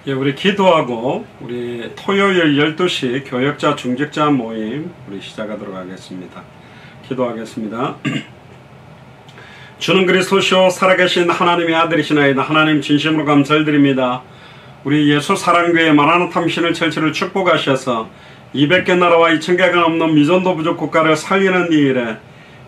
예, 우리 기도하고 우리 토요일 12시 교역자 중직자 모임 우리 시작하도록 하겠습니다. 기도하겠습니다. 주는 그리스도시요 살아계신 하나님의 아들이시나이다. 하나님 진심으로 감사드립니다. 우리 예수 사랑교회 마라나타 미션을 철저히 축복하셔서 200개 나라와 2000개가 넘는 미전도 부족 국가를 살리는 이 일에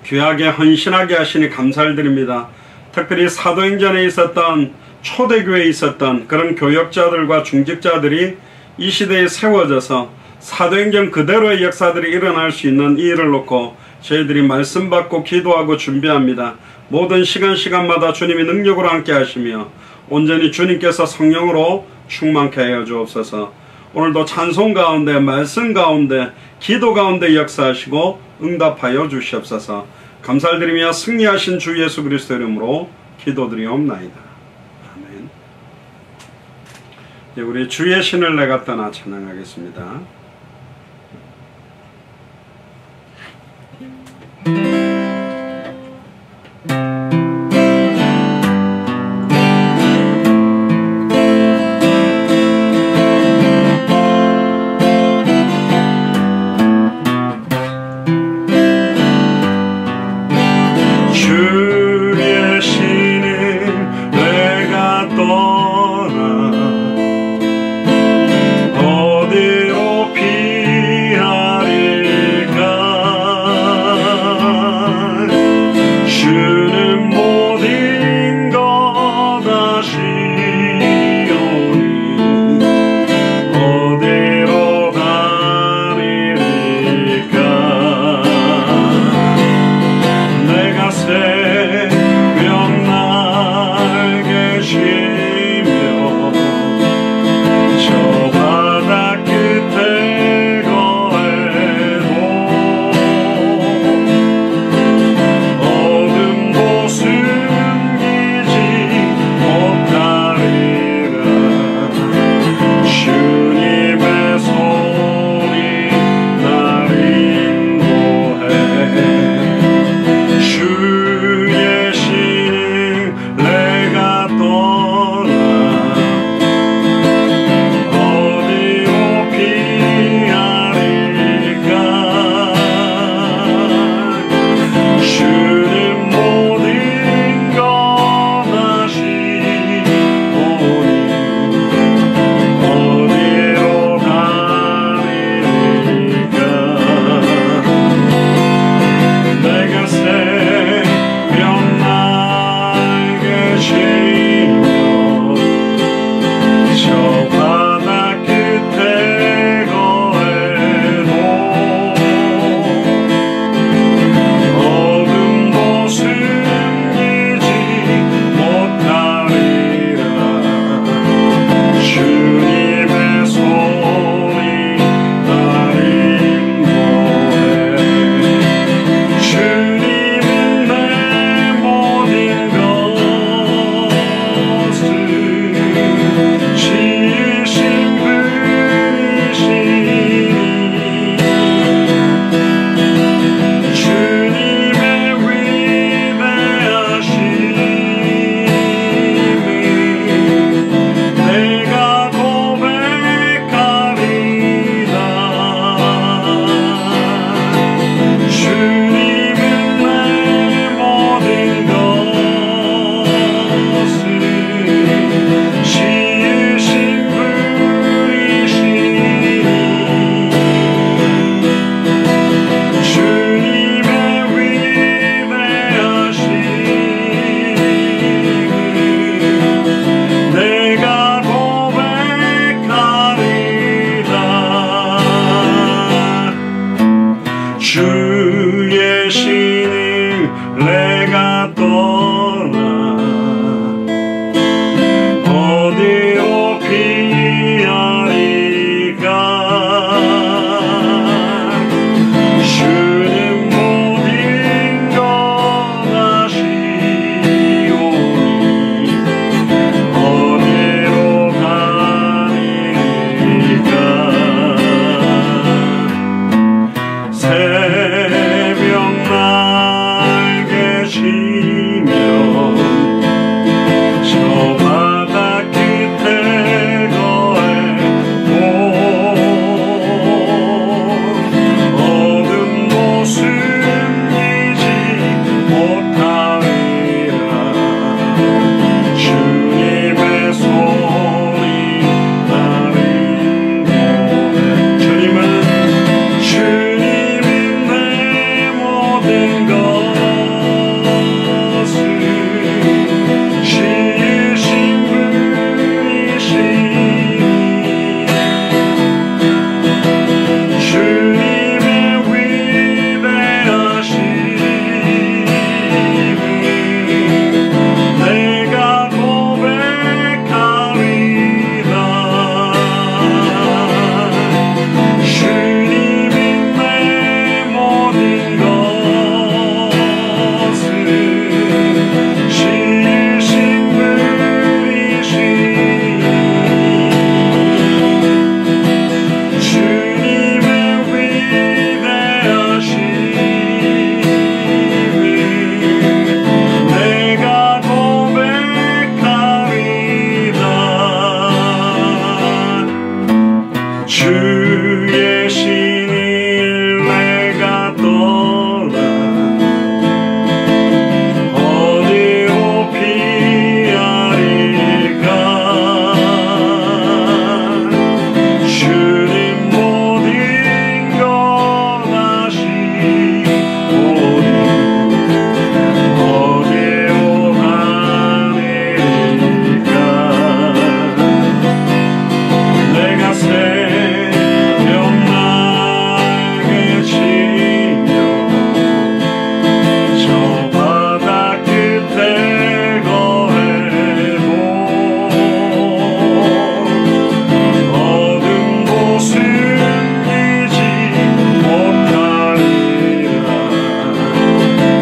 귀하게 헌신하게 하시니 감사드립니다. 특별히 사도행전에 있었던 초대교회에 있었던 그런 교역자들과 중직자들이 이 시대에 세워져서 사도행전 그대로의 역사들이 일어날 수 있는 이 일을 놓고 저희들이 말씀 받고 기도하고 준비합니다. 모든 시간마다 주님이 능력으로 함께 하시며 온전히 주님께서 성령으로 충만케 하여 주옵소서. 오늘도 찬송 가운데, 말씀 가운데, 기도 가운데 역사하시고 응답하여 주시옵소서. 감사드리며 승리하신 주 예수 그리스도 이름으로 기도드리옵나이다. 아멘. 네, 우리 주의 신을 내가 떠나 찬양하겠습니다. 어디로 주의 신을 내가 떠나 어디로 피하리까. 주님 모든 것 아시오니 어디로 가리까. 내가 새벽 날개치며 저 바다 끝에 거해도 어둠 곳은 이지 못하리라.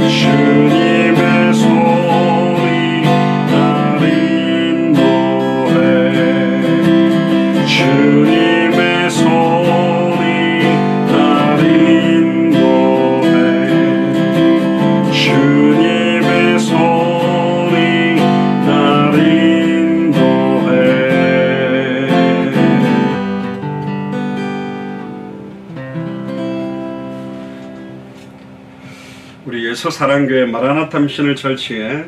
주님의 손이 날 인도해. 주님의 손이 날 인도해. 주님의 손이 날 인도해. 우리 예수사랑교회 마라나타 미션을 철치에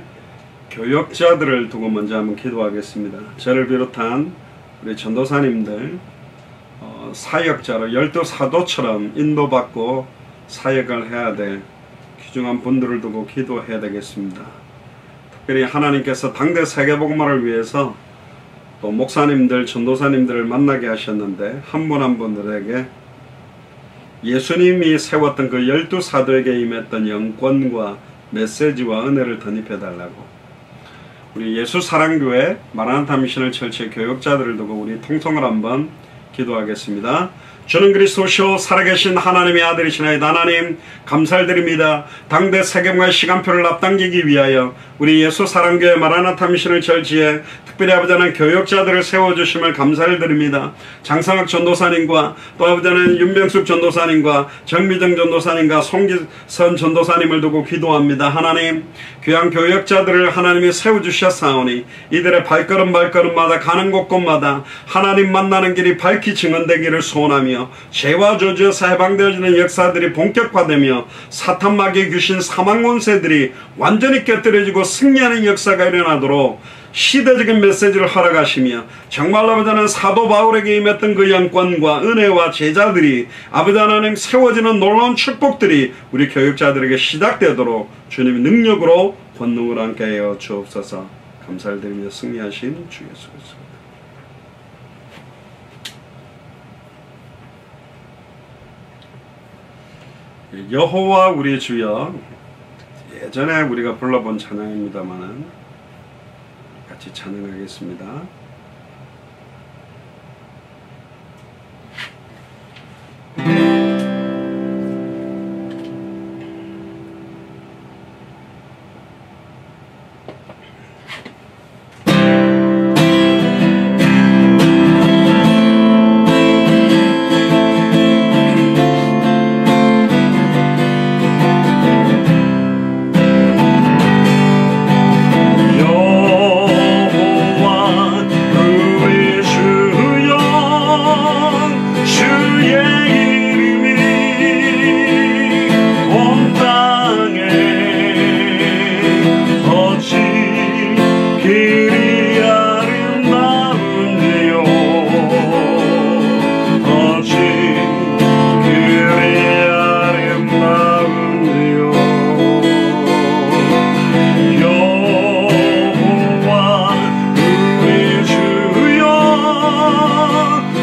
교역자들을 두고 먼저 한번 기도하겠습니다. 저를 비롯한 우리 전도사님들 사역자로 12사도처럼 인도받고 사역을 해야 될 귀중한 분들을 두고 기도해야 되겠습니다. 특별히 하나님께서 당대 세계복음화를 위해서 또 목사님들, 전도사님들을 만나게 하셨는데 한 분 한 분들에게 예수님이 세웠던 그 12사도에게 임했던 영권과 메시지와 은혜를 덧입혀달라고 우리 예수사랑교회 마라나타 미션을 철치의 교역자들을 두고 우리 통성을 한번 기도하겠습니다. 주는 그리스도시요 살아계신 하나님의 아들이시나이다. 하나님 감사를 드립니다. 당대 세계복음화의 시간표를 앞당기기 위하여 우리 예수사랑교회 마라나타 미션을 철치에 특별히 아버지 하나님 교역자들을 세워주심을 감사를 드립니다. 장상학 전도사님과 또 아버지 하나님 윤병숙 전도사님과 정미정 전도사님과 송기선 전도사님을 두고 기도합니다. 하나님 귀한 교역자들을 하나님이 세워주셨사오니 이들의 발걸음마다 가는 곳곳마다 하나님 만나는 길이 밝히 증언되기를 소원하며 죄와 저주에서 해방되어지는 역사들이 본격화되며 사탄 마귀 귀신 사망 권세들이 완전히 깨뜨려지고 승리하는 역사가 일어나도록 시대적인 메시지를 허락하시며 정말로 아버지 하나님 사도 바울에게 임했던 그 영권과 은혜와 제자들이 아버지 하나님 세워지는 놀라운 축복들이 우리 교육자들에게 시작되도록 주님의 능력으로 권능을 함께 하여 주옵소서. 감사를 드리며 승리하신 주 예수 그리스도 여호와 우리 주여, 예전에 우리가 불러본 찬양입니다만은 같이 찬양하겠습니다.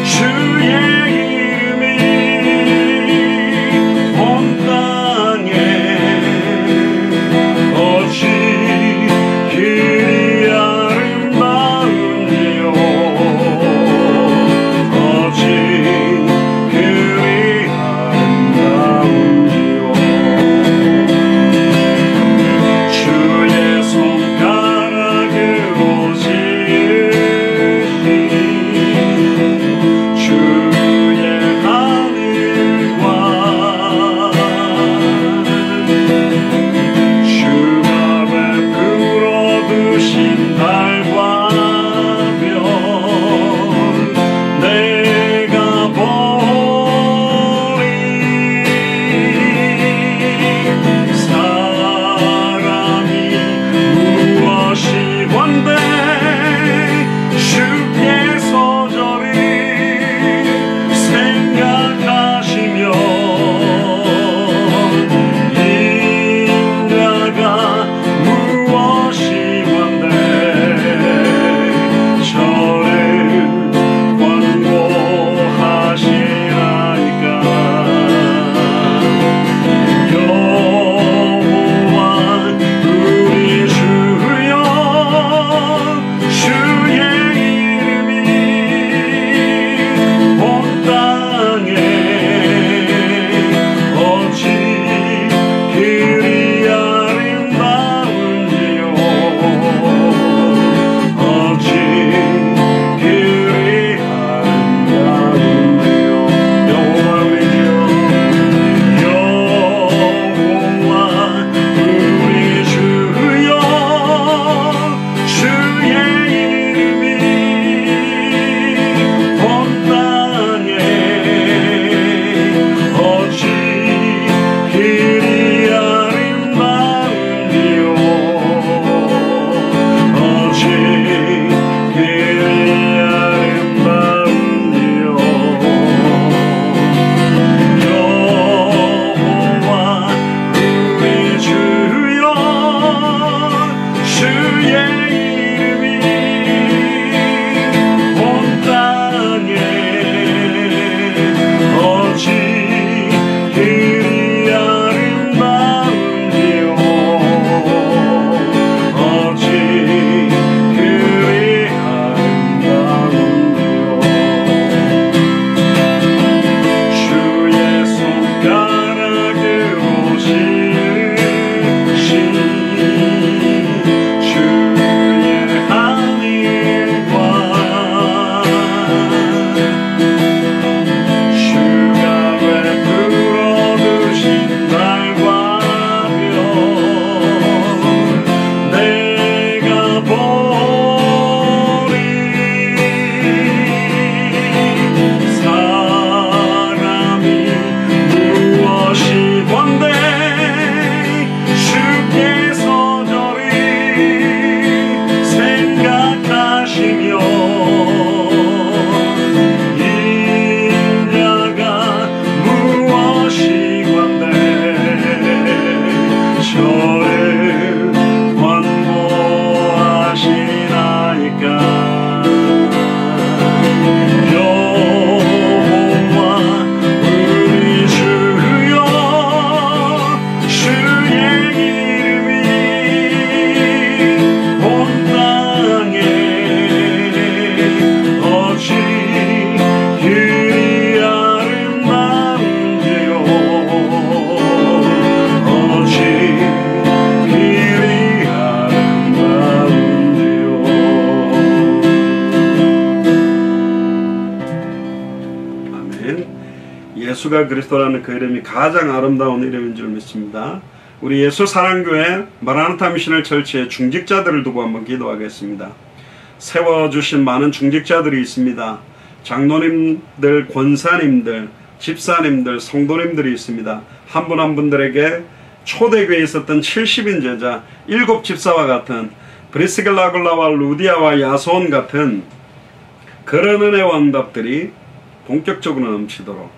주의 이름이 주신 예수가 그리스도라는 그 이름이 가장 아름다운 이름인 줄 믿습니다. 우리 예수 사랑교회 마라나타 미션을 철치의 중직자들을 두고 한번 기도하겠습니다. 세워주신 많은 중직자들이 있습니다. 장로님들, 권사님들, 집사님들, 성도님들이 있습니다. 한 분 한 분들에게 초대교회에 있었던 70인 제자, 7 집사와 같은 브리스길라, 아굴라와 루디아와 야손 같은 그런 은혜와 응답들이 본격적으로 넘치도록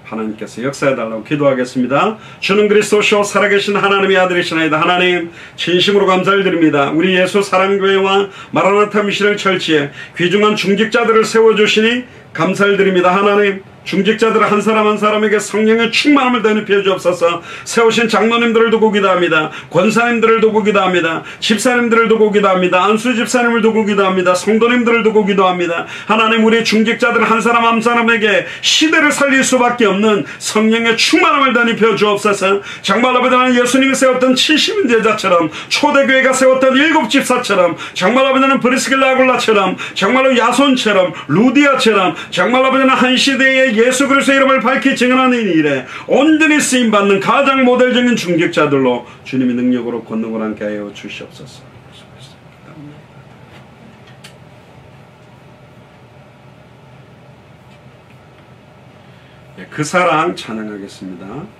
하나님께서 역사해달라고 기도하겠습니다. 주는 그리스도시요 살아계신 하나님의 아들이시나이다. 하나님 진심으로 감사를 드립니다. 우리 예수 사랑교회와 마라나타 미션을 철치해 귀중한 중직자들을 세워주시니 감사를 드립니다. 하나님 중직자들 한 사람 한 사람에게 성령의 충만함을 더입혀 주옵소서. 세우신 장로님들을 두고 기도합니다. 권사님들을 두고 기도합니다. 집사님들을 두고 기도합니다. 안수 집사님을 두고 기도합니다. 성도님들을 두고 기도합니다. 하나님 우리 중직자들 한 사람 한 사람에게 시대를 살릴 수밖에 없는 성령의 충만함을 더입혀 주옵소서. 정말로 아버지는 예수님이 세웠던 70인 제자처럼, 초대교회가 세웠던 7 집사처럼, 정말로 아버지는 브리스길라, 아굴라처럼, 정말로 야손처럼, 루디아처럼, 정말로 아버지는 한 시대의 예수 그리스도의 이름을 밝히 증언하는 일에 온전히 쓰임받는 가장 모델적인 중직자들로 주님의 능력으로 권능을 함께 하여 주시옵소서. 그 사랑 찬양하겠습니다.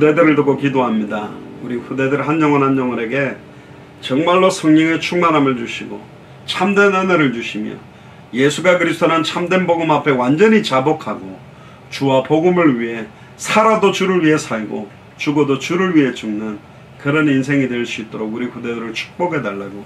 후대들을 두고 기도합니다. 우리 후대들 한 영혼 한 영혼에게 정말로 성령의 충만함을 주시고 참된 은혜를 주시며 예수가 그리스도는 참된 복음 앞에 완전히 자복하고 주와 복음을 위해 살아도 주를 위해 살고 죽어도 주를 위해 죽는 그런 인생이 될 수 있도록 우리 후대들을 축복해달라고,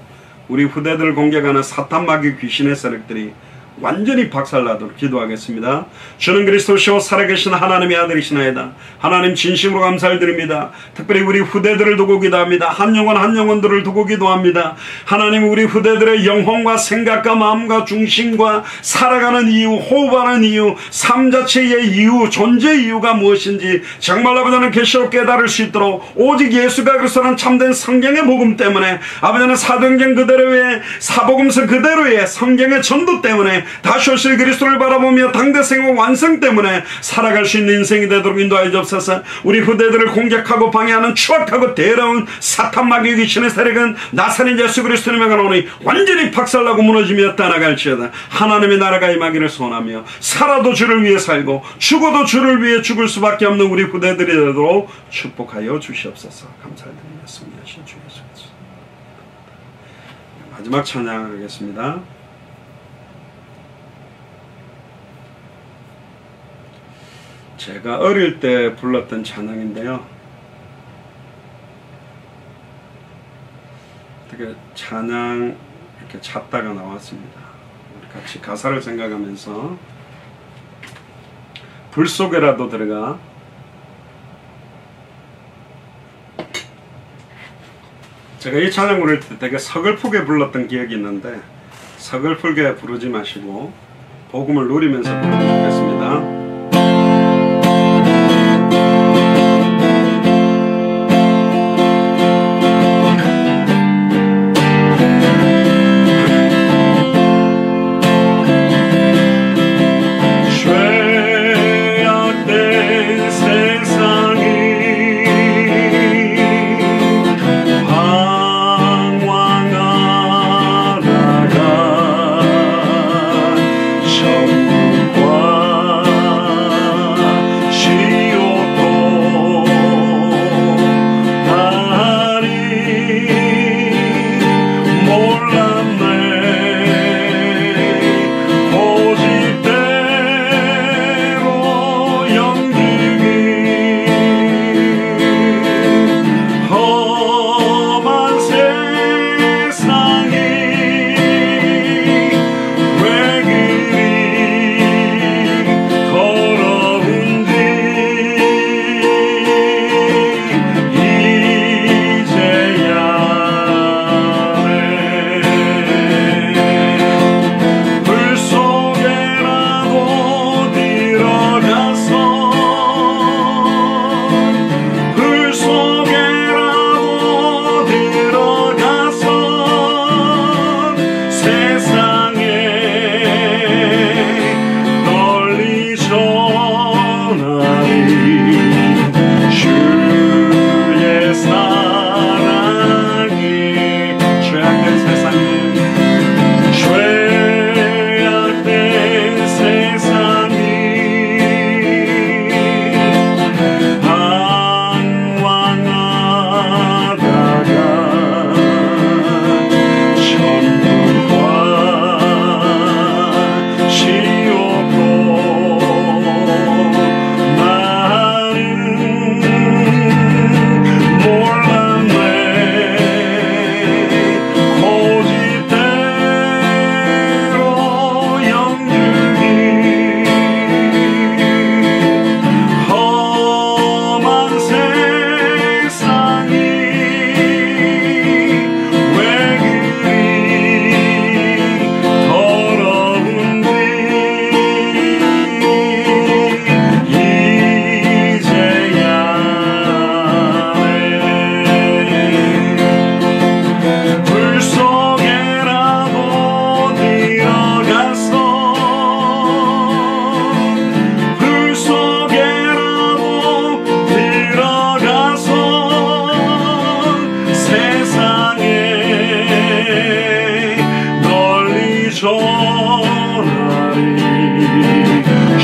우리 후대들을 공격하는 사탄 마귀 귀신의 세력들이 완전히 박살나도록 기도하겠습니다. 주는 그리스도시요 살아계신 하나님의 아들이시나이다. 하나님 진심으로 감사를 드립니다. 특별히 우리 후대들을 두고 기도합니다. 한 영혼 한 영혼들을 두고 기도합니다. 하나님, 우리 후대들의 영혼과 생각과 마음과 중심과 살아가는 이유, 호흡하는 이유, 삶 자체의 이유, 존재 이유가 무엇인지 정말 아버지는 계시로 깨달을 수 있도록, 오직 예수가 그리스도는 참된 성경의 복음 때문에, 아버지는 사도행전 그대로의 사복음서 그대로의 성경의 전도 때문에, 다시 오실 그리스도를 바라보며 당대생활 완성 때문에 살아갈 수 있는 인생이 되도록 인도하여 주옵소서. 우리 후대들을 공격하고 방해하는 추악하고 더러운 사탄 마귀 귀신의 세력은 나사렛 예수 그리스도님의 가노니 완전히 박살나고 무너지며 떠나갈지어다. 하나님의 나라가 임하기를 소원하며 살아도 주를 위해 살고 죽어도 주를 위해 죽을 수밖에 없는 우리 후대들이 되도록 축복하여 주시옵소서. 감사드리며 승리하신 주 예수 그리스도. 마지막 찬양하겠습니다. 제가 어릴 때 불렀던 찬양인데요, 어떻게 찬양 이렇게 찾다가 나왔습니다. 우리 같이 가사를 생각하면서 불 속에라도 들어가. 제가 이 찬양 부를 때 되게 서글프게 불렀던 기억이 있는데, 서글프게 부르지 마시고 복음을 누리면서 부르면 좋겠습니다.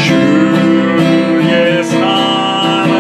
주의 사랑이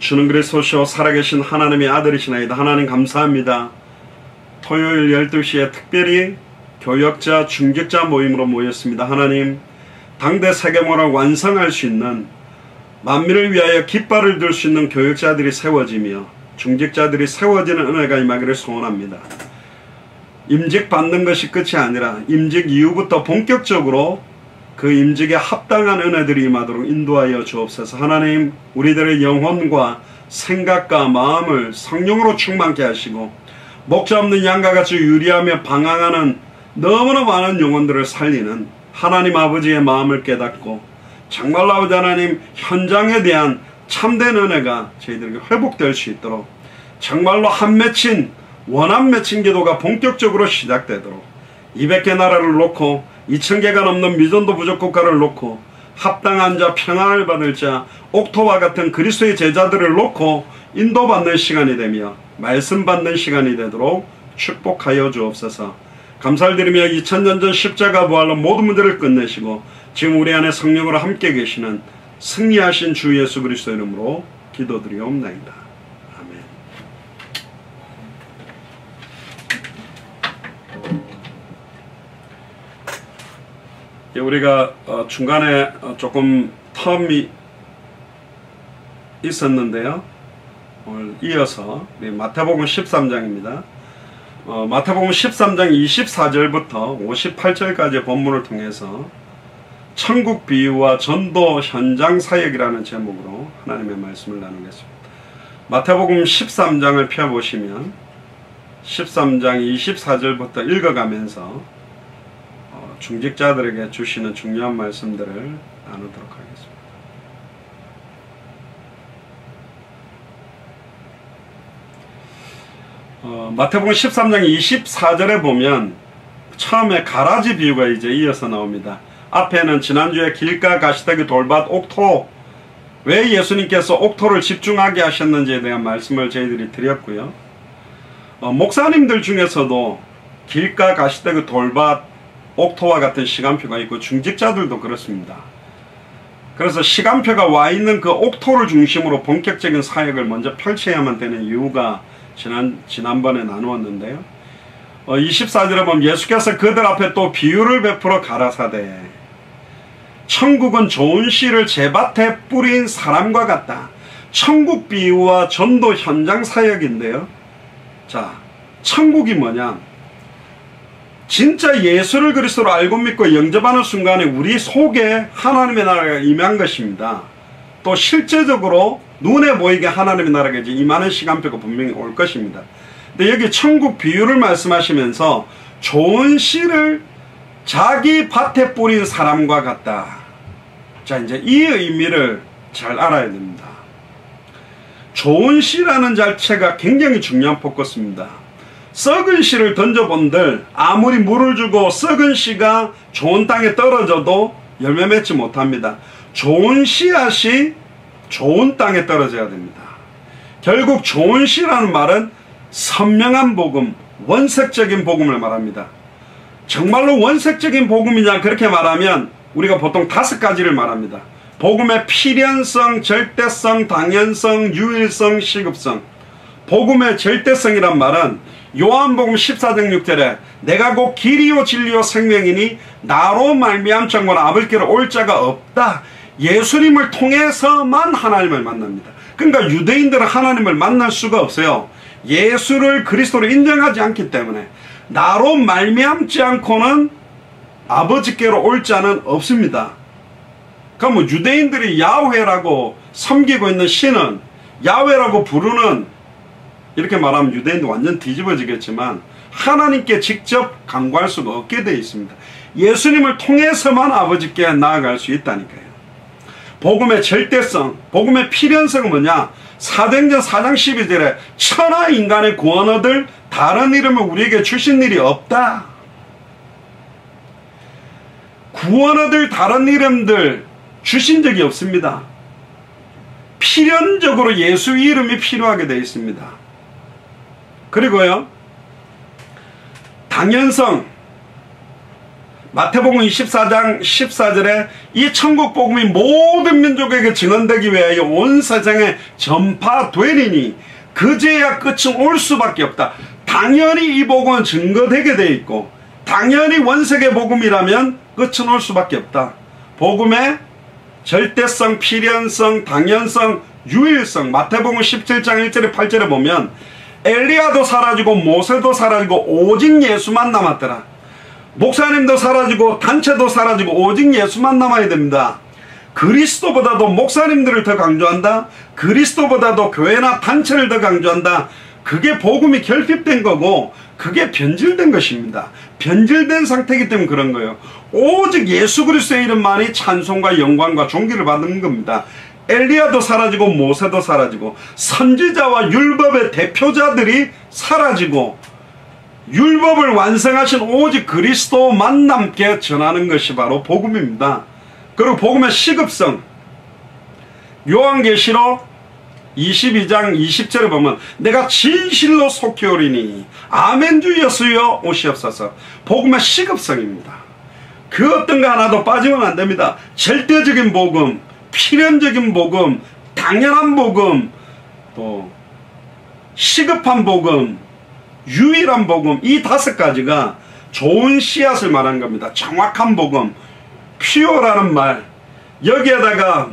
주는 그리스도시요 살아계신 하나님의 아들이시나이다. 하나님 감사합니다. 토요일 12시에 특별히 교역자, 중직자 모임으로 모였습니다. 하나님, 당대 세계문화를 완성할 수 있는, 만민을 위하여 깃발을 들 수 있는 교역자들이 세워지며 중직자들이 세워지는 은혜가 임하기를 소원합니다. 임직 받는 것이 끝이 아니라 임직 이후부터 본격적으로 그 임직에 합당한 은혜들이 임하도록 인도하여 주옵소서. 하나님, 우리들의 영혼과 생각과 마음을 성령으로 충만케 하시고 목자 없는 양과 같이 유리하며 방황하는 너무나 많은 영혼들을 살리는 하나님 아버지의 마음을 깨닫고 정말로 아버지 하나님, 현장에 대한 참된 은혜가 저희들에게 회복될 수 있도록 정말로 한 맺힌 원한 맺힌 기도가 본격적으로 시작되도록 200개 나라를 놓고 2000개가 넘는 미전도 부족 국가를 놓고 합당한 자, 평안을 받을 자, 옥토와 같은 그리스도의 제자들을 놓고 인도받는 시간이 되며 말씀 받는 시간이 되도록 축복하여 주옵소서. 감사를 드리며 2000년 전 십자가 부활로 모든 문제를 끝내시고 지금 우리 안에 성령으로 함께 계시는 승리하신 주 예수 그리스도 이름으로 기도드리옵나이다. 아멘. 우리가 중간에 조금 텀이 있었는데요. 오늘 이어서 마태복음 13장입니다. 마태복음 13장 24절부터 58절까지의 본문을 통해서 천국 비유와 전도 현장 사역이라는 제목으로 하나님의 말씀을 나누겠습니다. 마태복음 13장을 펴보시면 13장 24절부터 읽어가면서 중직자들에게 주시는 중요한 말씀들을 나누도록 하겠습니다. 마태복음 13장 24절에 보면 처음에 가라지 비유가 이제 이어서 나옵니다. 앞에는 지난주에 길가, 가시더기, 돌밭, 옥토, 왜 예수님께서 옥토를 집중하게 하셨는지에 대한 말씀을 저희들이 드렸고요. 목사님들 중에서도 길가, 가시더기, 돌밭, 옥토와 같은 시간표가 있고 중직자들도 그렇습니다. 그래서 시간표가 와 있는 그 옥토를 중심으로 본격적인 사역을 먼저 펼쳐야만 되는 이유가 지난번에 나누었는데요. 24절에 보면 예수께서 그들 앞에 또 비유를 베풀어 가라사대 천국은 좋은 씨를 제밭에 뿌린 사람과 같다. 천국 비유와 전도 현장 사역인데요. 자, 천국이 뭐냐? 진짜 예수를 그리스도로 알고 믿고 영접하는 순간에 우리 속에 하나님의 나라가 임한 것입니다. 또 실제적으로 눈에 보이게 하나님의 나라가 이제 임하는 시간표가 분명히 올 것입니다. 근데 여기 천국 비유를 말씀하시면서 좋은 씨를 자기 밭에 뿌린 사람과 같다. 자, 이제 이 의미를 잘 알아야 됩니다. 좋은 씨라는 자체가 굉장히 중요한 포커스입니다. 썩은 씨를 던져본들 아무리 물을 주고 썩은 씨가 좋은 땅에 떨어져도 열매 맺지 못합니다. 좋은 씨앗이 좋은 땅에 떨어져야 됩니다. 결국 좋은 씨라는 말은 선명한 복음, 원색적인 복음을 말합니다. 정말로 원색적인 복음이냐 그렇게 말하면 우리가 보통 5가지를 말합니다. 복음의 필연성, 절대성, 당연성, 유일성, 시급성. 복음의 절대성이란 말은 요한복음 14장 6절에 내가 곧 길이요 진리요 생명이니 나로 말미암 정말 아버지께로 올 자가 없다. 예수님을 통해서만 하나님을 만납니다. 그러니까 유대인들은 하나님을 만날 수가 없어요. 예수를 그리스도로 인정하지 않기 때문에 나로 말미암지 않고는 아버지께로 올 자는 없습니다. 그럼 뭐 유대인들이 야훼라고 섬기고 있는 신은 야훼라고 부르는, 이렇게 말하면 유대인도 완전 뒤집어지겠지만 하나님께 직접 간구할 수가 없게 되어 있습니다. 예수님을 통해서만 아버지께 나아갈 수 있다니까요. 복음의 절대성, 복음의 필연성은 뭐냐? 사도행전 4장 12절에 천하 인간의 구원 얻을 다른 이름을 우리에게 주신 일이 없다. 구원 얻을 다른 이름들 주신 적이 없습니다. 필연적으로 예수 이름이 필요하게 되어 있습니다. 그리고요, 당연성, 마태복음 24장 14절에 이 천국 복음이 모든 민족에게 증언되기 위하여 온 세상에 전파되리니 그제야 끝은 올 수밖에 없다. 당연히 이 복음은 증거되게 돼 있고 당연히 원세계 복음이라면 끝은 올 수밖에 없다. 복음의 절대성, 필연성, 당연성, 유일성. 마태복음 17장 1절에 8절에 보면 엘리야도 사라지고 모세도 사라지고 오직 예수만 남았더라. 목사님도 사라지고 단체도 사라지고 오직 예수만 남아야 됩니다. 그리스도보다도 목사님들을 더 강조한다. 그리스도보다도 교회나 단체를 더 강조한다. 그게 복음이 결핍된 거고 그게 변질된 것입니다. 변질된 상태이기 때문에 그런 거예요. 오직 예수 그리스도의 이름만이 찬송과 영광과 존귀를 받는 겁니다. 엘리야도 사라지고 모세도 사라지고 선지자와 율법의 대표자들이 사라지고 율법을 완성하신 오직 그리스도만 남게 전하는 것이 바로 복음입니다. 그리고 복음의 시급성, 요한계시록 22장 20절에 보면 내가 진실로 속히 오리니 아멘 주 예수여 오시옵소서. 복음의 시급성입니다. 그 어떤 거 하나도 빠지면 안 됩니다. 절대적인 복음, 필연적인 복음, 당연한 복음, 또 시급한 복음, 유일한 복음, 이 5가지가 좋은 씨앗을 말하는 겁니다. 정확한 복음, 퓨어라는 말, 여기에다가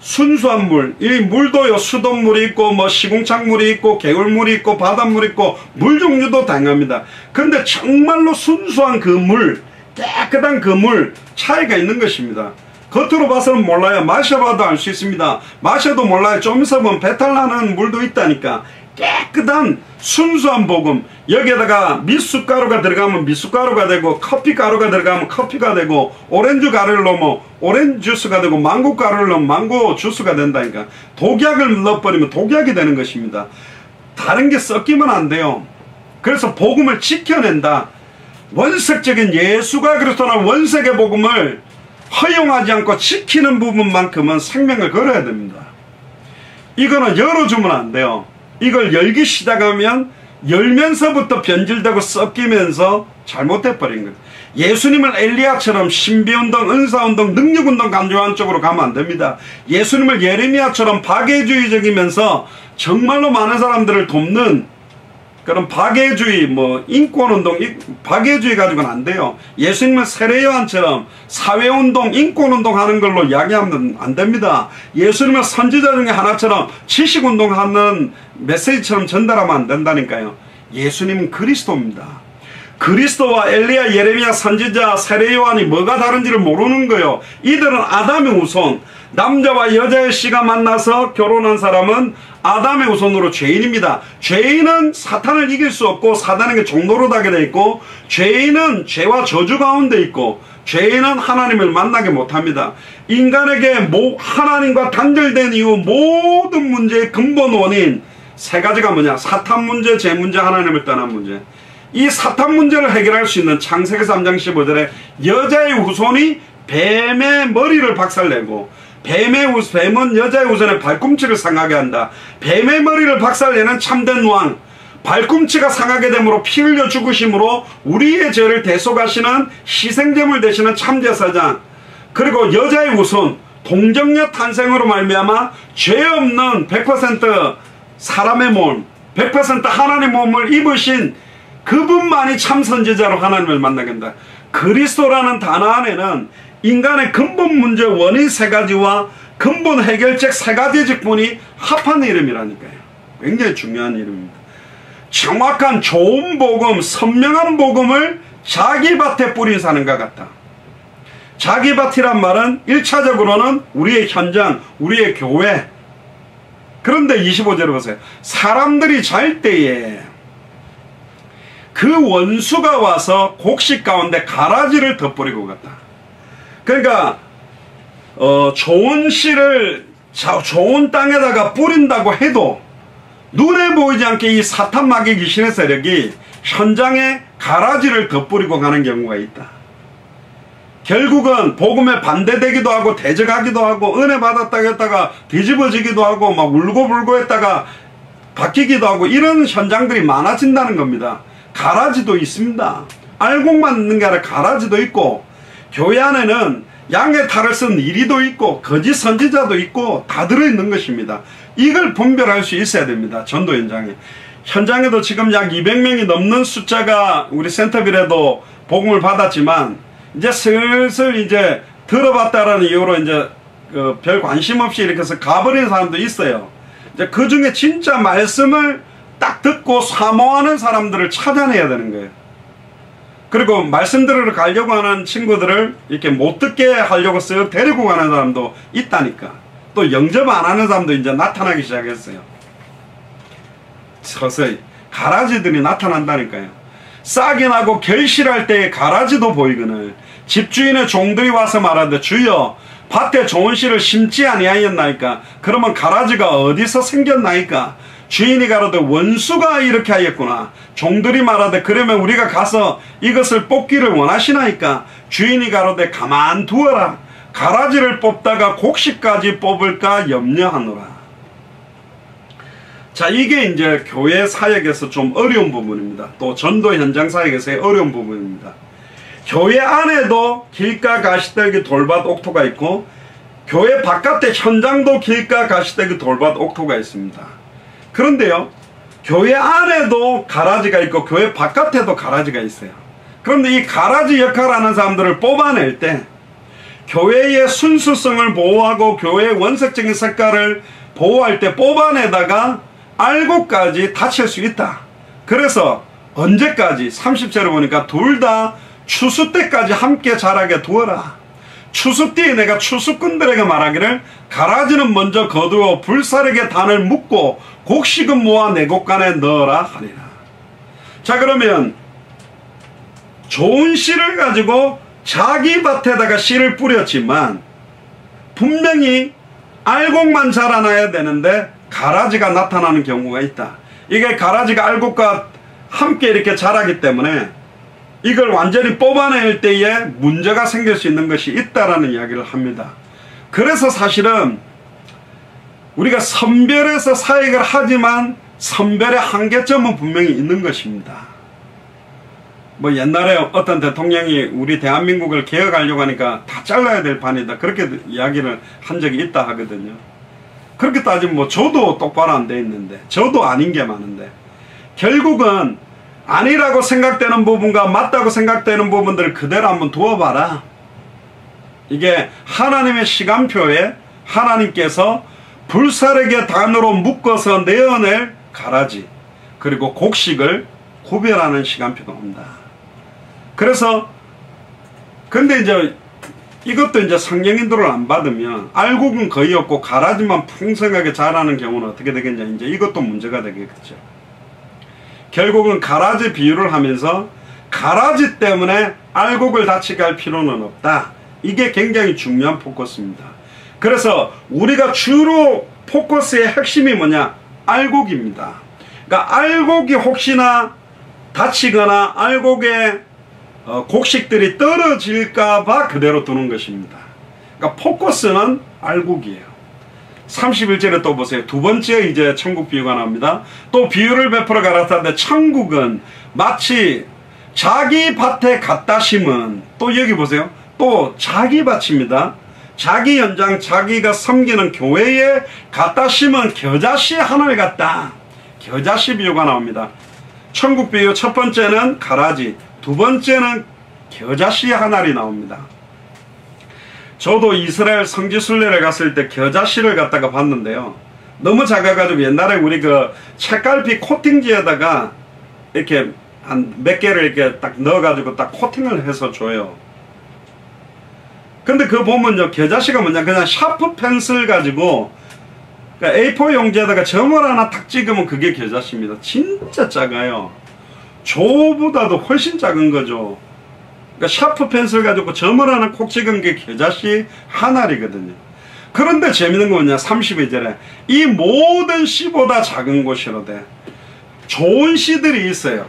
순수한 물, 이 물도요 수돗물이 있고 뭐 시궁창물이 있고 개울물이 있고 바닷물이 있고 물 종류도 다양합니다. 그런데 정말로 순수한 그 물, 깨끗한 그 물 차이가 있는 것입니다. 겉으로 봐서는 몰라요. 마셔봐도 알 수 있습니다. 마셔도 몰라요. 좀 있어 보면 배탈 나는 물도 있다니까. 깨끗한 순수한 복음, 여기에다가 미숫가루가 들어가면 미숫가루가 되고 커피가루가 들어가면 커피가 되고 오렌지 가루를 넣으면 오렌지 주스가 되고 망고 가루를 넣으면 망고 주스가 된다니까. 독약을 넣어버리면 독약이 되는 것입니다. 다른 게 섞이면 안 돼요. 그래서 복음을 지켜낸다. 원색적인 예수가 그리스도나 원색의 복음을 허용하지 않고 지키는 부분만큼은 생명을 걸어야 됩니다. 이거는 열어주면 안 돼요. 이걸 열기 시작하면 열면서부터 변질되고 섞이면서 잘못돼버린 거예요. 예수님을 엘리야처럼 신비운동, 은사운동, 능력운동 강조하는 쪽으로 가면 안 됩니다. 예수님을 예레미야처럼 박애주의적이면서 정말로 많은 사람들을 돕는 그런 박애주의, 뭐 인권운동, 박애주의 가지고는 안 돼요. 예수님은 세례요한처럼 사회운동, 인권운동 하는 걸로 이야기하면 안 됩니다. 예수님은 선지자 중에 하나처럼 지식운동하는 메시지처럼 전달하면 안 된다니까요. 예수님은 그리스도입니다. 그리스도와 엘리야, 예레미야, 선지자, 세례요한이 뭐가 다른지를 모르는 거예요. 이들은 아담의 후손, 남자와 여자의 씨가 만나서 결혼한 사람은 아담의 후손으로 죄인입니다. 죄인은 사탄을 이길 수 없고 사단에게 종노릇하게 돼 있고 죄인은 죄와 저주 가운데 있고 죄인은 하나님을 만나게 못합니다. 인간에게 하나님과 단절된 이후 모든 문제의 근본 원인 3가지가 뭐냐? 사탄 문제, 죄 문제, 하나님을 떠난 문제. 이 사탄 문제를 해결할 수 있는 창세기 3장 15절에 여자의 후손이 뱀의 머리를 박살내고 뱀은 여자의 후손의 발꿈치를 상하게 한다. 뱀의 머리를 박살내는 참된 왕, 발꿈치가 상하게 되므로 피 흘려 죽으심으로 우리의 죄를 대속하시는 희생제물 되시는 참제사장, 그리고 여자의 후손 동정녀 탄생으로 말미암아 죄 없는 100% 사람의 몸, 100% 하나님의 몸을 입으신 그분만이 참 선지자로 하나님을 만나게 한다. 그리스도라는 단어 안에는 인간의 근본 문제 원인 3가지와 근본 해결책 3가지 직분이 합한 이름이라니까요. 굉장히 중요한 이름입니다. 정확한 좋은 복음, 선명한 복음을 자기 밭에 뿌린 사람과 같다. 자기 밭이란 말은 1차적으로는 우리의 현장, 우리의 교회. 그런데 25절을 보세요. 사람들이 잘 때에 그 원수가 와서 곡식 가운데 가라지를 덧뿌리고 갔다. 그러니까 좋은 씨를 좋은 땅에다가 뿌린다고 해도 눈에 보이지 않게 이 사탄 마귀 귀신의 세력이 현장에 가라지를 덧뿌리고 가는 경우가 있다. 결국은 복음에 반대되기도 하고 대적하기도 하고 은혜 받았다고 했다가 뒤집어지기도 하고 막 울고불고 했다가 바뀌기도 하고 이런 현장들이 많아진다는 겁니다. 가라지도 있습니다. 알곡만 있는 게 아니라 가라지도 있고 교회 안에는 양의 탈을 쓴 이리도 있고 거짓 선지자도 있고 다 들어있는 것입니다. 이걸 분별할 수 있어야 됩니다. 전도 현장에도 지금 약 200명이 넘는 숫자가 우리 센터빌에도 복음을 받았지만 이제 슬슬 이제 들어봤다라는 이유로 이제 별 관심 없이 이렇게 해서 가버리는 사람도 있어요. 이제 그 중에 진짜 말씀을 딱 듣고 사모하는 사람들을 찾아내야 되는 거예요. 그리고 말씀 들으러 가려고 하는 친구들을 이렇게 못 듣게 하려고 쓱 데리고 가는 사람도 있다니까. 또 영접 안 하는 사람도 이제 나타나기 시작했어요. 서서히 가라지들이 나타난다니까요. 싹이 나고 결실할 때의 가라지도 보이거늘 집주인의 종들이 와서 말하되 주여 밭에 좋은 씨를 심지 아니하였나이까. 그러면 가라지가 어디서 생겼나이까. 주인이 가로되 원수가 이렇게 하였구나. 종들이 말하되 그러면 우리가 가서 이것을 뽑기를 원하시나이까. 주인이 가로되 가만두어라. 가라지를 뽑다가 곡식까지 뽑을까 염려하노라. 자, 이게 이제 교회 사역에서 좀 어려운 부분입니다. 또 전도 현장 사역에서의 어려운 부분입니다. 교회 안에도 길가 가시떨기 돌밭 옥토가 있고 교회 바깥에 현장도 길가 가시떨기 돌밭 옥토가 있습니다. 그런데요, 교회 안에도 가라지가 있고 교회 바깥에도 가라지가 있어요. 그런데 이 가라지 역할하는 사람들을 뽑아낼 때 교회의 순수성을 보호하고 교회의 원색적인 색깔을 보호할 때 뽑아내다가 알고까지 다칠 수 있다. 그래서 언제까지 30절에 보니까 둘 다 추수 때까지 함께 자라게 두어라. 추수 때에 내가 추수꾼들에게 말하기를 가라지는 먼저 거두어 불사르게 단을 묶고 곡식은 모아 내 곳간에 넣어라 하리라. 자, 그러면 좋은 씨를 가지고 자기 밭에다가 씨를 뿌렸지만 분명히 알곡만 자라나야 되는데 가라지가 나타나는 경우가 있다. 이게 가라지가 알곡과 함께 이렇게 자라기 때문에 이걸 완전히 뽑아낼 때에 문제가 생길 수 있는 것이 있다라는 이야기를 합니다. 그래서 사실은 우리가 선별해서 사역을 하지만 선별의 한계점은 분명히 있는 것입니다. 뭐 옛날에 어떤 대통령이 우리 대한민국을 개혁하려고 하니까 다 잘라야 될 판이다, 그렇게 이야기를 한 적이 있다 하거든요. 그렇게 따지면 뭐 저도 똑바로 안 돼 있는데, 저도 아닌 게 많은데, 결국은 아니라고 생각되는 부분과 맞다고 생각되는 부분들을 그대로 한번 두어봐라. 이게 하나님의 시간표에 하나님께서 불사르게 단으로 묶어서 내어낼 가라지 그리고 곡식을 구별하는 시간표가 온다. 그래서 근데 이제 이것도 이제 성령인도를 안 받으면 알곡은 거의 없고 가라지만 풍성하게 자라는 경우는 어떻게 되겠냐, 이제 이것도 문제가 되겠죠. 결국은 가라지 비유를 하면서 가라지 때문에 알곡을 다치게 할 필요는 없다. 이게 굉장히 중요한 포커스입니다. 그래서 우리가 주로 포커스의 핵심이 뭐냐? 알곡입니다. 그러니까 알곡이 혹시나 다치거나 알곡의 곡식들이 떨어질까봐 그대로 두는 것입니다. 그러니까 포커스는 알곡이에요. 31절에 또 보세요. 두 번째 이제 천국 비유가 나옵니다. 또 비유를 베풀어 가라사대 천국은 마치 자기 밭에 갖다 심은, 또 여기 보세요. 또 자기 밭입니다. 자기 현장, 자기가 섬기는 교회에 갖다 심은 겨자씨 하나를 갖다. 겨자씨 비유가 나옵니다. 천국 비유 첫 번째는 가라지, 두 번째는 겨자씨 하나리 나옵니다. 저도 이스라엘 성지순례를 갔을 때 겨자씨를 갖다가 봤는데요. 너무 작아가지고 옛날에 우리 그 책갈피 코팅지에다가 이렇게 한 몇 개를 이렇게 딱 넣어가지고 딱 코팅을 해서 줘요. 근데 그거 보면요, 겨자씨가 뭐냐, 그냥 샤프 펜슬 가지고 그러니까 A4 용지에다가 점을 하나 탁 찍으면 그게 겨자씨입니다. 진짜 작아요. 저보다도 훨씬 작은 거죠. 그러니까 샤프 펜슬 가지고 점을 하나 콕 찍은 게 겨자씨 하나리거든요. 그런데 재밌는 거 뭐냐, 32절에 이 모든 씨보다 작은 곳이로되. 좋은 씨들이 있어요.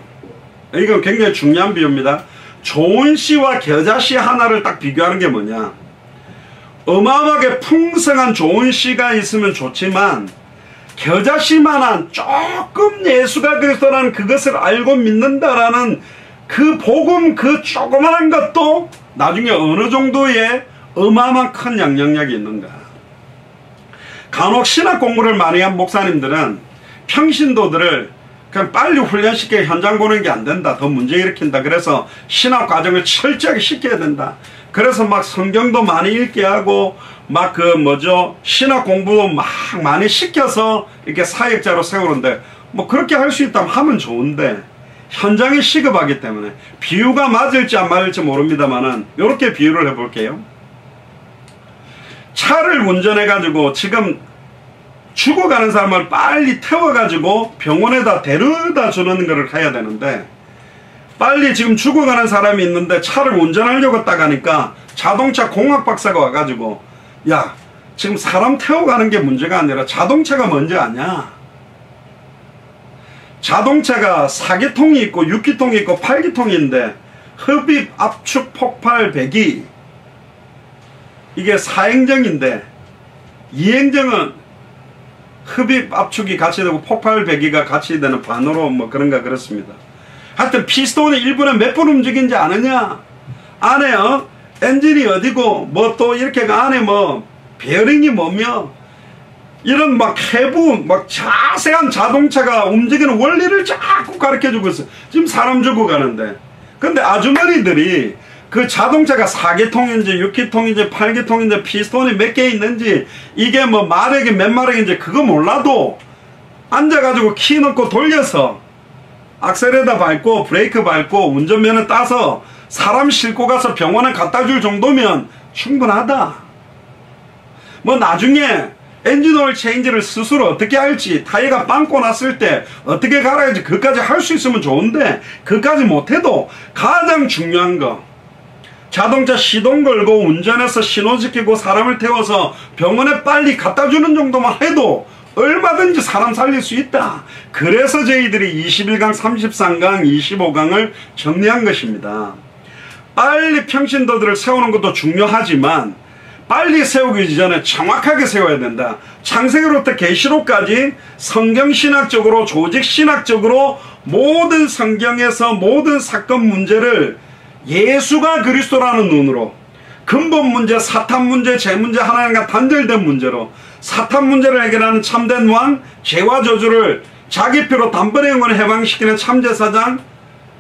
이건 굉장히 중요한 비유입니다. 좋은 씨와 겨자씨 하나를 딱 비교하는 게 뭐냐, 어마어마하게 풍성한 좋은 씨가 있으면 좋지만 겨자씨만한 조금 예수가 그리스도라는 그것을 알고 믿는다라는 그 복음, 그 조그마한 것도 나중에 어느 정도의 어마어마한 큰 영향력이 있는가. 간혹 신학 공부를 많이 한 목사님들은 평신도들을 그냥 빨리 훈련시켜 현장 보는 게 안 된다. 더 문제 일으킨다. 그래서 신학 과정을 철저하게 시켜야 된다. 그래서 막 성경도 많이 읽게 하고 막 신학 공부도 막 많이 시켜서 이렇게 사역자로 세우는데 뭐 그렇게 할 수 있다면 하면 좋은데 현장이 시급하기 때문에 비유가 맞을지 안 맞을지 모릅니다만은 이렇게 비유를 해볼게요. 차를 운전해가지고 지금 죽어가는 사람을 빨리 태워가지고 병원에다 데려다 주는 거를 해야 되는데 빨리 지금 죽어가는 사람이 있는데 차를 운전하려고 딱 하니까 자동차 공학 박사가 와가지고 야 지금 사람 태워가는 게 문제가 아니라 자동차가 먼저 아냐. 자동차가 4기통이 있고 6기통이 있고 8기통인데 흡입, 압축, 폭발, 배기 이게 4행정인데 2행정은 흡입, 압축이 같이 되고 폭발, 배기가 같이 되는 반으로 뭐 그런가 그렇습니다. 하여튼 피스톤이 1분에 몇 번 움직이는지 아느냐. 안에 엔진이 어디고 뭐 또 이렇게 안에 뭐 베어링이 뭐며 이런 막 해부 막 자세한 자동차가 움직이는 원리를 자꾸 가르쳐주고 있어요. 지금 사람 죽어가는데 근데 아주머니들이 그 자동차가 4기통인지 6기통인지 8기통인지 피스톤이 몇 개 있는지 이게 뭐 마력이 몇 마력인지 그거 몰라도 앉아가지고 키 넣고 돌려서 악셀에다 밟고 브레이크 밟고 운전면허 따서 사람 싣고 가서 병원에 갖다 줄 정도면 충분하다. 뭐 나중에 엔진오일 체인지를 스스로 어떻게 할지 타이어가 빵꾸 났을 때 어떻게 갈아야지 그까지 할 수 있으면 좋은데 그까지 못해도 가장 중요한 거 자동차 시동 걸고 운전해서 신호시키고 사람을 태워서 병원에 빨리 갖다 주는 정도만 해도 얼마든지 사람 살릴 수 있다. 그래서 저희들이 21강, 33강, 25강을 정리한 것입니다. 빨리 평신도들을 세우는 것도 중요하지만 빨리 세우기 전에 정확하게 세워야 된다. 창세기로부터 계시록까지 성경신학적으로 조직신학적으로 모든 성경에서 모든 사건 문제를 예수가 그리스도라는 눈으로 근본 문제, 사탄 문제, 죄 문제 하나님과 단절된 문제로 사탄 문제를 해결하는 참된 왕, 죄와 저주를 자기 피로 단번에 영원히 해방시키는 참제사장,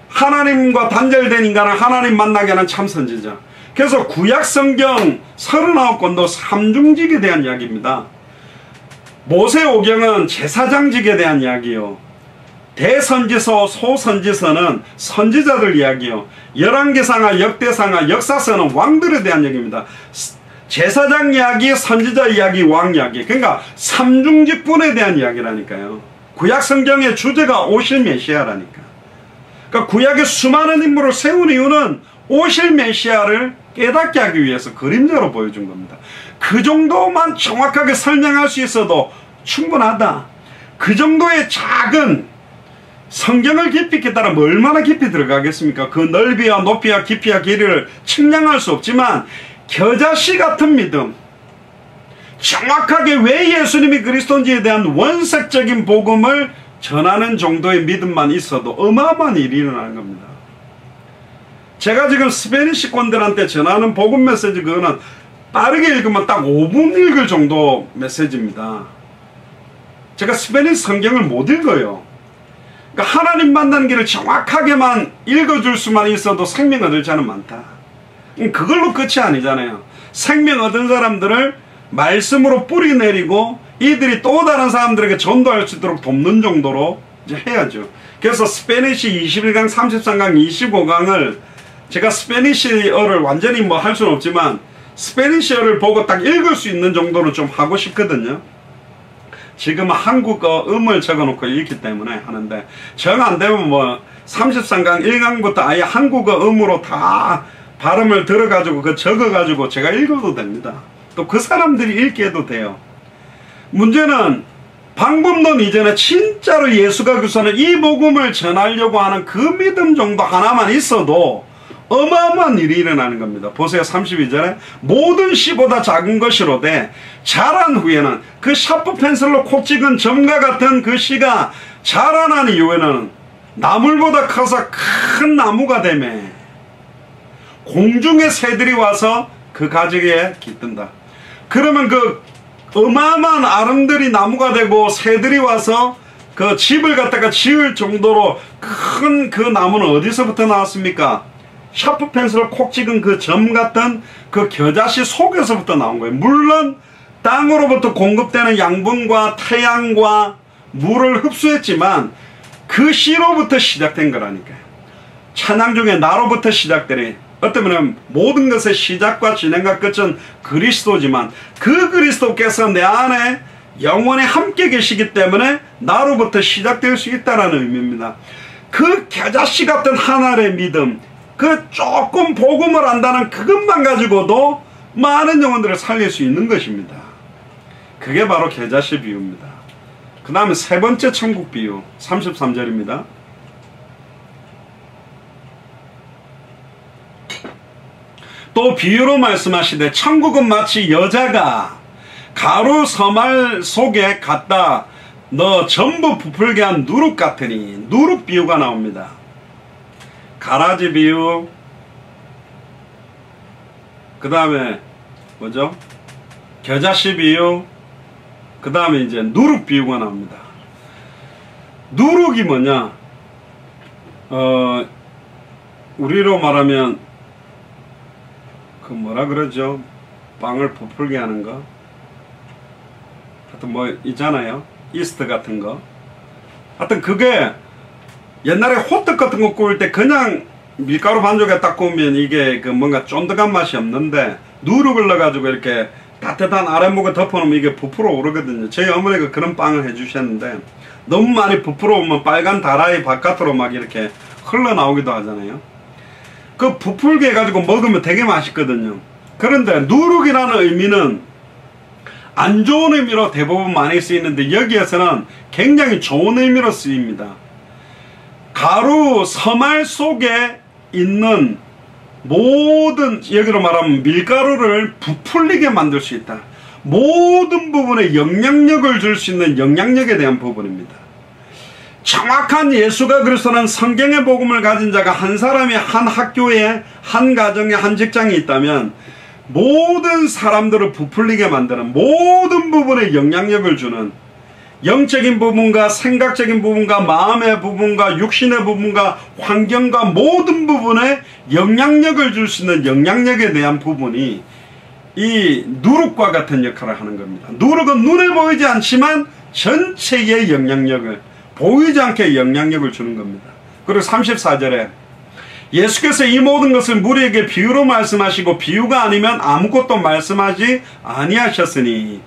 하나님과 단절된 인간을 하나님 만나게 하는 참선지자. 그래서 구약성경 39권도 삼중직에 대한 이야기입니다. 모세오경은 제사장직에 대한 이야기요. 대선지서, 소선지서는 선지자들 이야기요. 열왕기상하, 역대상하, 역사서는 왕들에 대한 얘기입니다. 제사장 이야기, 선지자 이야기, 왕 이야기. 그러니까 삼중직분에 대한 이야기라니까요. 구약성경의 주제가 오실 메시아라니까. 그러니까 구약의 수많은 인물을 세운 이유는 오실 메시아를 깨닫게 하기 위해서 그림자로 보여준 겁니다. 그 정도만 정확하게 설명할 수 있어도 충분하다. 그 정도의 작은 성경을 깊이 있게 따르면 얼마나 깊이 들어가겠습니까? 그 넓이와 높이와 깊이와 길이를 측량할 수 없지만 겨자씨 같은 믿음, 정확하게 왜 예수님이 그리스도인지에 대한 원색적인 복음을 전하는 정도의 믿음만 있어도 어마어마한 일이 일어나는 겁니다. 제가 지금 스페니시권들한테 전하는 복음 메시지 그거는 빠르게 읽으면 딱 5분 읽을 정도 메시지입니다. 제가 스페니시 성경을 못 읽어요. 그러니까 하나님 만나는 길을 정확하게만 읽어줄 수만 있어도 생명 얻을 자는 많다. 그걸로 끝이 아니잖아요. 생명 얻은 사람들을 말씀으로 뿌리 내리고 이들이 또 다른 사람들에게 전도할 수 있도록 돕는 정도로 이제 해야죠. 그래서 스페니시 21강, 33강, 25강을 제가 스페니시어를 완전히 뭐 할 수는 없지만 스페니시어를 보고 딱 읽을 수 있는 정도로 좀 하고 싶거든요. 지금 한국어 음을 적어놓고 읽기 때문에 하는데 정 안되면 뭐 33강 1강부터 아예 한국어 음으로 다 발음을 들어가지고 그 적어가지고 제가 읽어도 됩니다. 또 그 사람들이 읽게 해도 돼요. 문제는 방법론 이전에 진짜로 예수가 그리스도는 이 복음을 전하려고 하는 그 믿음 정도 하나만 있어도 어마어마한 일이 일어나는 겁니다. 보세요. 32절에 모든 씨보다 작은 것이로되 자란 후에는 그 샤프 펜슬로 콕 찍은 점과 같은 그 씨가 자라난 이후에는 나물보다 커서 큰 나무가 되매 공중의 새들이 와서 그 가지에 깃든다. 그러면 그 어마어마한 아름들이 나무가 되고 새들이 와서 그 집을 갖다가 지을 정도로 큰 그 나무는 어디서부터 나왔습니까? 샤프 펜슬을 콕 찍은 그 점 같은 그 겨자씨 속에서부터 나온 거예요. 물론 땅으로부터 공급되는 양분과 태양과 물을 흡수했지만 그 씨로부터 시작된 거라니까요. 찬양 중에 나로부터 시작되니 어쩌면 모든 것의 시작과 진행과 끝은 그리스도지만 그 그리스도께서 내 안에 영원히 함께 계시기 때문에 나로부터 시작될 수 있다는 의미입니다. 그 겨자씨 같은 하나의 믿음, 그 조금 복음을 안다는 그것만 가지고도 많은 영혼들을 살릴 수 있는 것입니다. 그게 바로 겨자씨 비유입니다. 그 다음에 세 번째 천국 비유 33절입니다. 또 비유로 말씀하시되 천국은 마치 여자가 가루 서말 속에 갖다 너 전부 부풀게 한 누룩 같으니, 누룩 비유가 나옵니다. 가라지 비유, 그 다음에 뭐죠? 겨자씨 비유, 그 다음에 이제 누룩 비유가 나옵니다. 누룩이 뭐냐? 우리로 말하면 그 뭐라 그러죠? 빵을 부풀게 하는 거. 하여튼 뭐 있잖아요. 이스트 같은 거. 하여튼 그게 옛날에 호떡 같은 거 구울 때 그냥 밀가루 반죽에 딱 구우면 이게 그 뭔가 쫀득한 맛이 없는데 누룩을 넣어가지고 이렇게 따뜻한 아랫목에 덮어놓으면 이게 부풀어 오르거든요. 저희 어머니가 그런 빵을 해주셨는데 너무 많이 부풀어 오면 빨간 다라이 바깥으로 막 이렇게 흘러나오기도 하잖아요. 그 부풀게 해가지고 먹으면 되게 맛있거든요. 그런데 누룩이라는 의미는 안 좋은 의미로 대부분 많이 쓰이는데 여기에서는 굉장히 좋은 의미로 쓰입니다. 가루 서말 속에 있는 모든, 여기로 말하면 밀가루를 부풀리게 만들 수 있다. 모든 부분에 영향력을 줄 수 있는 영향력에 대한 부분입니다. 정확한 예수가 그리스도는 성경의 복음을 가진 자가 한 사람이 한 학교에, 한 가정에, 한 직장에 있다면 모든 사람들을 부풀리게 만드는, 모든 부분에 영향력을 주는, 영적인 부분과 생각적인 부분과 마음의 부분과 육신의 부분과 환경과 모든 부분에 영향력을 줄 수 있는 영향력에 대한 부분이 이 누룩과 같은 역할을 하는 겁니다. 누룩은 눈에 보이지 않지만 전체의 영향력을, 보이지 않게 영향력을 주는 겁니다. 그리고 34절에 예수께서 이 모든 것을 무리에게 비유로 말씀하시고 비유가 아니면 아무것도 말씀하지 아니하셨으니.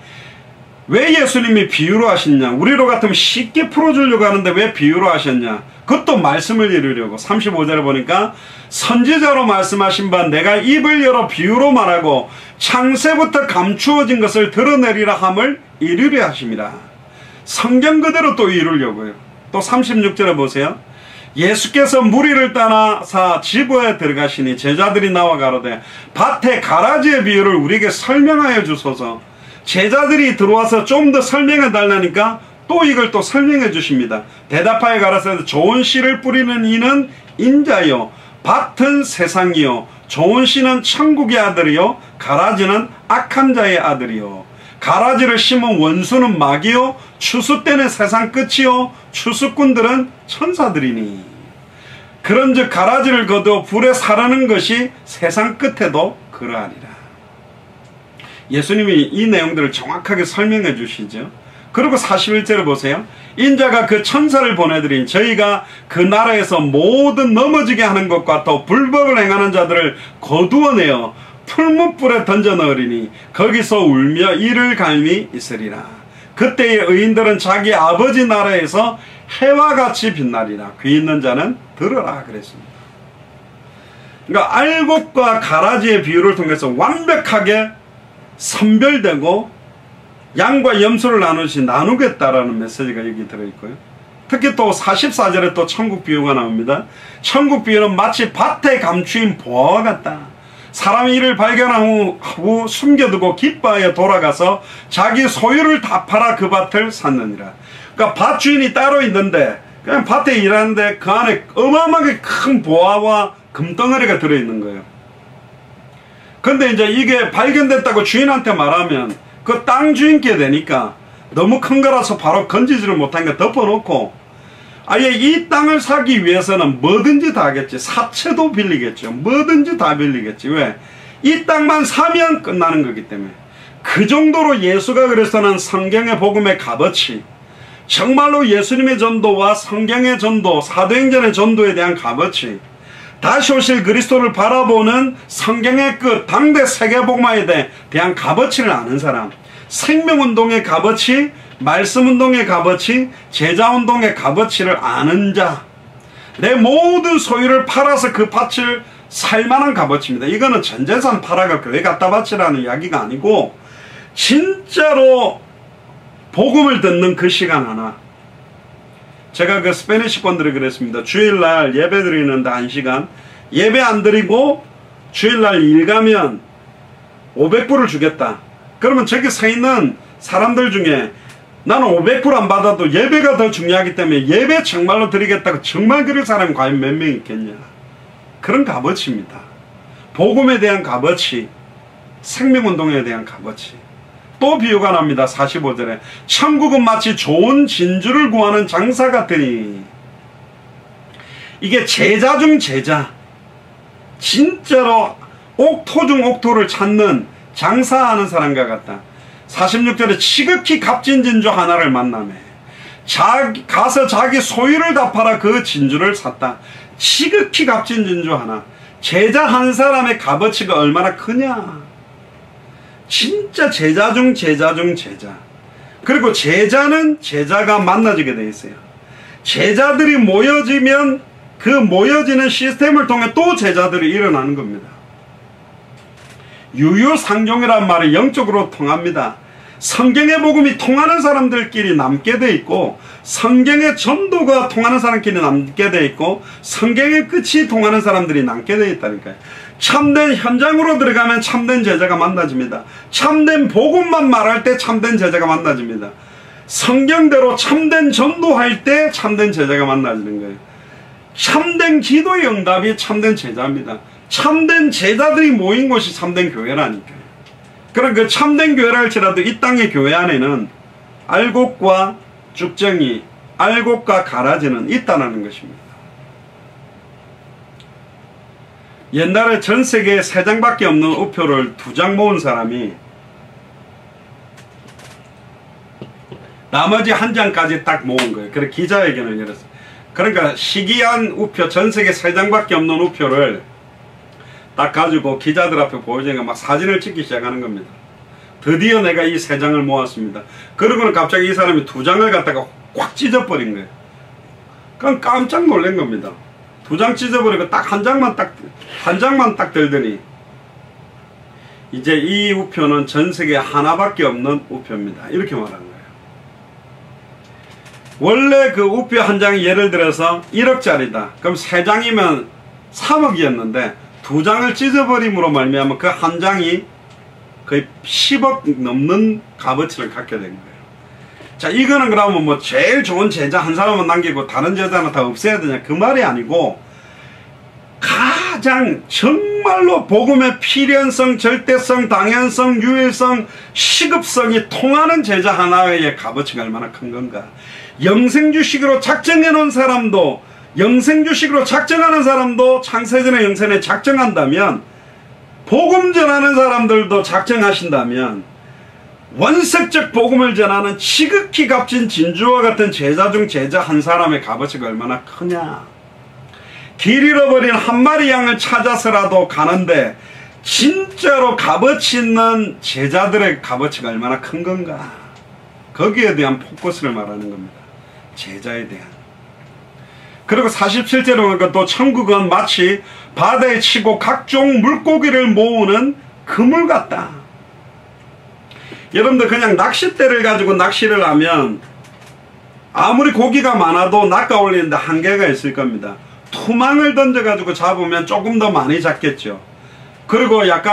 왜 예수님이 비유로 하셨냐? 우리로 같으면 쉽게 풀어주려고 하는데 왜 비유로 하셨냐? 그것도 말씀을 이루려고. 35절에 보니까 선지자로 말씀하신 바 내가 입을 열어 비유로 말하고 창세부터 감추어진 것을 드러내리라 함을 이루려 하심이라. 성경 그대로 또 이루려고요. 또 36절에 보세요. 예수께서 무리를 떠나사 지부에 들어가시니 제자들이 나와 가로되 밭의 가라지의 비유를 우리에게 설명하여 주소서. 제자들이 들어와서 좀 더 설명해 달라니까 또 이걸 또 설명해 주십니다. 대답하여 가라사대 좋은 씨를 뿌리는 이는 인자요 밭은 세상이요 좋은 씨는 천국의 아들이요 가라지는 악한 자의 아들이요. 가라지를 심은 원수는 마귀요 추수 때는 세상 끝이요 추수꾼들은 천사들이니. 그런즉 가라지를 거두어 불에 사르는 것이 세상 끝에도 그러하리라. 예수님이 이 내용들을 정확하게 설명해 주시죠. 그리고 41절을 보세요. 인자가 그 천사를 보내드린 저희가 그 나라에서 모든 넘어지게 하는 것과 또 불법을 행하는 자들을 거두어내어 풀무불에 던져 넣으리니 거기서 울며 이를 갈미 있으리라. 그때의 의인들은 자기 아버지 나라에서 해와 같이 빛나리라. 귀 있는 자는 들으라 그랬습니다. 그러니까 알곡과 가라지의 비유를 통해서 완벽하게 선별되고 양과 염소를 나누겠다라는 메시지가 여기 들어있고요. 특히 또 44절에 또 천국 비유가 나옵니다. 천국 비유는 마치 밭에 감추인 보화와 같다. 사람이 이를 발견한 후 숨겨두고 기뻐하여 돌아가서 자기 소유를 다 팔아 그 밭을 샀느니라. 그러니까 밭 주인이 따로 있는데 그냥 밭에 일하는데 그 안에 어마어마하게 큰 보화와 금덩어리가 들어있는 거예요. 근데 이제 이게 발견됐다고 주인한테 말하면 그 땅 주인께 되니까 너무 큰 거라서 바로 건지지를 못하니까 덮어놓고 아예 이 땅을 사기 위해서는 뭐든지 다 하겠지. 사채도 빌리겠죠. 뭐든지 다 빌리겠지. 왜? 이 땅만 사면 끝나는 거기 때문에. 그 정도로 예수가 그래서는 성경의 복음의 값어치, 정말로 예수님의 전도와 성경의 전도, 사도행전의 전도에 대한 값어치, 다시 오실 그리스도를 바라보는 성경의 끝, 당대 세계복음화에 대한 값어치를 아는 사람, 생명운동의 값어치, 말씀운동의 값어치, 제자운동의 값어치를 아는 자, 내 모든 소유를 팔아서 그 밭을 살만한 값어치입니다. 이거는 전재산 팔아가 교회 갖다 바치라는 이야기가 아니고 진짜로 복음을 듣는 그 시간 하나. 제가 그 스페니시권들이 그랬습니다. 주일날 예배 드리는데 1시간 예배 안 드리고 주일날 일 가면 500불을 주겠다. 그러면 저기 서 있는 사람들 중에 나는 500불 안 받아도 예배가 더 중요하기 때문에 예배 정말로 드리겠다고 정말 그럴 사람이 과연 몇 명 있겠냐. 그런 값어치입니다. 복음에 대한 값어치, 생명운동에 대한 값어치. 또 비유가 납니다. 45절에 천국은 마치 좋은 진주를 구하는 장사 같으니. 이게 제자 중 제자, 진짜로 옥토 중 옥토를 찾는 장사하는 사람과 같다. 46절에 지극히 값진 진주 하나를 만나매 가서 자기 소유를 다 팔아 그 진주를 샀다. 지극히 값진 진주 하나. 제자 한 사람의 값어치가 얼마나 크냐. 진짜 제자 중 제자 중 제자. 그리고 제자는 제자가 만나지게 돼 있어요. 제자들이 모여지면 그 모여지는 시스템을 통해 또 제자들이 일어나는 겁니다. 유유상종이란 말이 영적으로 통합니다. 성경의 복음이 통하는 사람들끼리 남게 돼 있고, 성경의 전도가 통하는 사람끼리 남게 돼 있고, 성경의 끝이 통하는 사람들이 남게 돼 있다니까요. 참된 현장으로 들어가면 참된 제자가 만나집니다. 참된 복음만 말할 때 참된 제자가 만나집니다. 성경대로 참된 전도할 때 참된 제자가 만나지는 거예요. 참된 기도의 응답이 참된 제자입니다. 참된 제자들이 모인 곳이 참된 교회라니까요. 그럼 그 참된 교회라 할지라도 이 땅의 교회 안에는 알곡과 죽정이, 알곡과 가라지는 있다는 것입니다. 옛날에 전 세계에 3장밖에 없는 우표를 2장 모은 사람이 나머지 1장까지 딱 모은 거예요. 그래서 기자회견을 열었어요. 그러니까 시기한 우표, 전 세계 3장밖에 없는 우표를 딱 가지고 기자들 앞에 보여주니까 막 사진을 찍기 시작하는 겁니다. 드디어 내가 이 3장을 모았습니다. 그러고는 갑자기 이 사람이 2장을 갖다가 꽉 찢어버린 거예요. 그럼 깜짝 놀란 겁니다. 2장 찢어버리고 딱 한 장만 딱 들더니 이제 이 우표는 전 세계에 하나밖에 없는 우표입니다. 이렇게 말하는 거예요. 원래 그 우표 한 장이 예를 들어서 1억짜리다. 그럼 3장이면 3억이었는데 2장을 찢어버림으로 말미암아 그 한 장이 거의 10억 넘는 값어치를 갖게 된 거예요. 자, 이거는 그러면 뭐 제일 좋은 제자 한 사람은 남기고 다른 제자는 다 없애야 되냐, 그 말이 아니고 가장 정말로 복음의 필연성, 절대성, 당연성, 유일성, 시급성이 통하는 제자 하나의 값어치가 얼마나 큰 건가. 영생주식으로 작정해 놓은 사람도, 영생주식으로 작정하는 사람도 창세전의 영생에 작정한다면, 복음 전하는 사람들도 작정하신다면, 원색적 복음을 전하는 지극히 값진 진주와 같은 제자 중 제자 한 사람의 값어치가 얼마나 크냐. 길 잃어버린 한 마리 양을 찾아서라도 가는데 진짜로 값어치 있는 제자들의 값어치가 얼마나 큰 건가. 거기에 대한 포커스를 말하는 겁니다. 제자에 대한. 그리고 47절에 보니까 또 천국은 마치 바다에 치고 각종 물고기를 모으는 그물 같다. 여러분들 그냥 낚싯대를 가지고 낚시를 하면 아무리 고기가 많아도 낚아 올리는데 한계가 있을 겁니다. 투망을 던져 가지고 잡으면 조금 더 많이 잡겠죠. 그리고 약간